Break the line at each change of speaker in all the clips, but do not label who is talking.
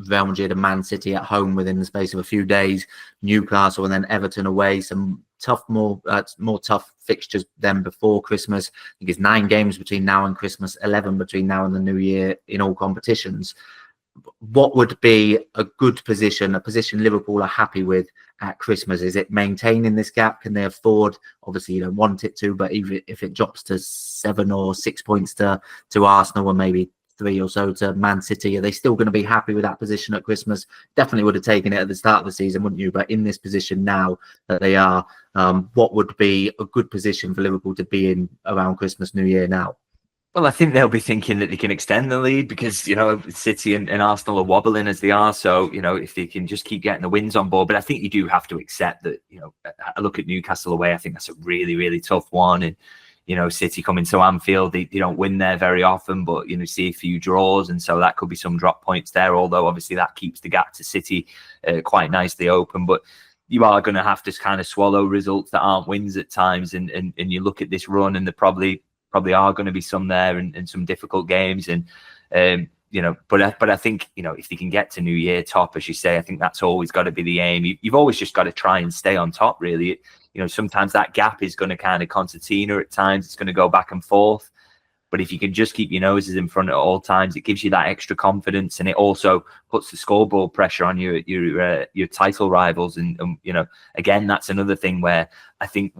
Real Madrid and Man City at home within the space of a few days, Newcastle and then Everton away. Some more tough fixtures than before Christmas. I think it's 9 games between now and Christmas, 11 between now and the New Year in all competitions. What would be a good position, a position Liverpool are happy with at Christmas? Is it maintaining this gap? Can they afford? Obviously, you don't want it to, but even if it drops to 7 or 6 points to Arsenal and maybe 3 or so to Man City, are they still going to be happy with that position at Christmas? Definitely would have taken it at the start of the season, wouldn't you? But in this position now that they are, what would be a good position for Liverpool to be in around Christmas, New Year now?
Well, I think they'll be thinking that they can extend the lead because, you know, City and Arsenal are wobbling as they are. So, you know, if they can just keep getting the wins on board. But I think you do have to accept that, you know, I look at Newcastle away. I think that's a really, really tough one. And, you know, City coming to Anfield, they don't win there very often, but, you know, see a few draws. And so that could be some drop points there, although obviously that keeps the gap to City quite nicely open. But you are going to have to kind of swallow results that aren't wins at times. And you look at this run and they're probably are going to be some there and some difficult games. And, you know, but I think, you know, if you can get to New Year top, as you say, I think that's always got to be the aim. You've always just got to try and stay on top, really. You know, sometimes that gap is going to kind of concertina at times. It's going to go back and forth. But if you can just keep your noses in front at all times, it gives you that extra confidence, and it also puts the scoreboard pressure on your title rivals. And you know, again, that's another thing where I think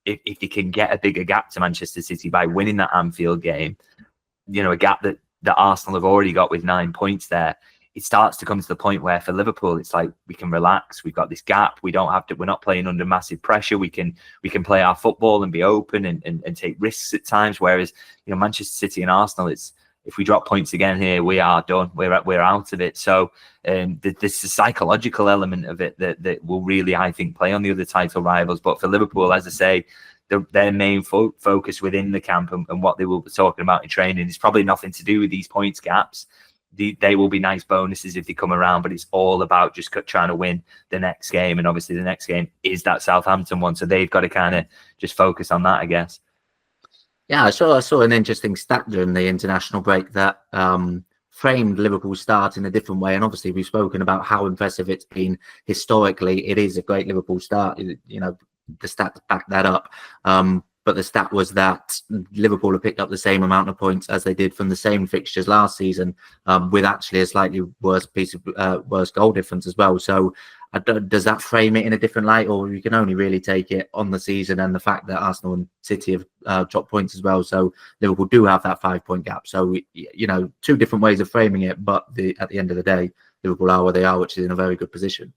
if you can get a bigger gap to Manchester City by winning that Anfield game, you know, a gap that Arsenal have already got with 9 points there, it starts to come to the point where for Liverpool, it's like we can relax. We've got this gap. We don't have to. We're not playing under massive pressure. We can play our football and be open and take risks at times. Whereas, you know, Manchester City and Arsenal, it's if we drop points again here, we are done. We're out of it. So there's the psychological element of it that will really, I think, play on the other title rivals. But for Liverpool, as I say, their main focus within the camp and what they will be talking about in training is probably nothing to do with these points gaps. They will be nice bonuses if they come around, but it's all about just trying to win the next game. And obviously the next game is that Southampton one. So they've got to kind of just focus on that, I guess.
Yeah, I saw an interesting stat during the international break that framed Liverpool's start in a different way. And obviously we've spoken about how impressive it's been historically. It is a great Liverpool start. You know, the stats back that up. But the stat was that Liverpool have picked up the same amount of points as they did from the same fixtures last season, with actually a slightly worse goal difference as well. So does that frame it in a different light, or you can only really take it on the season and the fact that Arsenal and City have dropped points as well? So Liverpool do have that 5-point gap. So, you know, 2 different ways of framing it, but at the end of the day, Liverpool are where they are, which is in a very good position.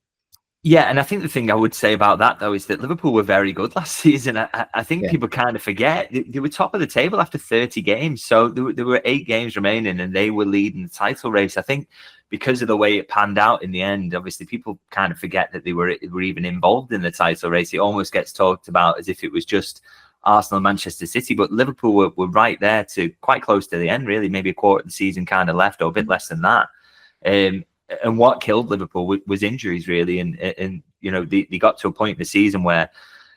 Yeah, and I think the thing I would say about that, though, is that Liverpool were very good last season. I think people kind of forget. They were top of the table after 30 games. So there were 8 games remaining, and they were leading the title race. I think because of the way it panned out in the end, obviously people kind of forget that they were even involved in the title race. It almost gets talked about as if it was just Arsenal and Manchester City, but Liverpool were right there to quite close to the end, really. Maybe a quarter of the season kind of left, or a bit less than that. And what killed Liverpool was injuries, really. And you know, they got to a point in the season where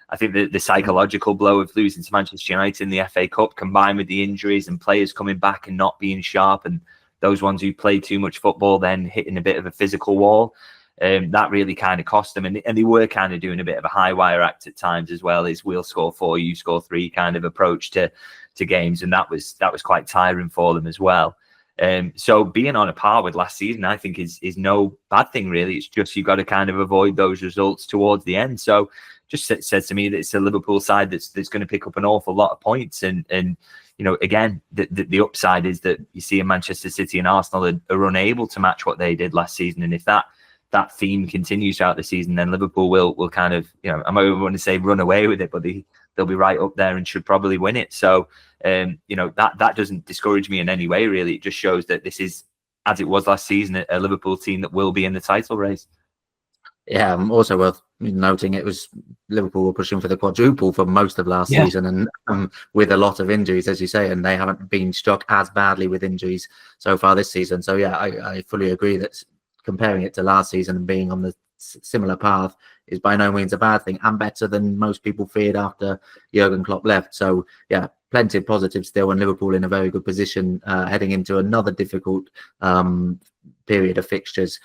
I think the psychological blow of losing to Manchester United in the FA Cup, combined with the injuries and players coming back and not being sharp, and those ones who played too much football then hitting a bit of a physical wall, that really kind of cost them. And they were kind of doing a bit of a high wire act at times as well, as we'll score 4, you score 3 kind of approach to games. And that was quite tiring for them as well. So being on a par with last season, I think is no bad thing, really. It's just you've got to kind of avoid those results towards the end. So just says to me that it's a Liverpool side that's going to pick up an awful lot of points. And you know, again, the upside is that you see in Manchester City and Arsenal are unable to match what they did last season. And if that theme continues throughout the season, then Liverpool will kind of, you know, I might want to say run away with it, but they'll be right up there and should probably win it. So, you know, that doesn't discourage me in any way, really. It just shows that this is, as it was last season, a Liverpool team that will be in the title race.
Yeah, also worth noting it was Liverpool were pushing for the quadruple for most of last season, and with a lot of injuries, as you say, and they haven't been struck as badly with injuries so far this season. So yeah, I fully agree that comparing it to last season and being on the similar path is by no means a bad thing, and better than most people feared after Jurgen Klopp left. So yeah, plenty of positives still, and Liverpool in a very good position heading into another difficult period of fixtures.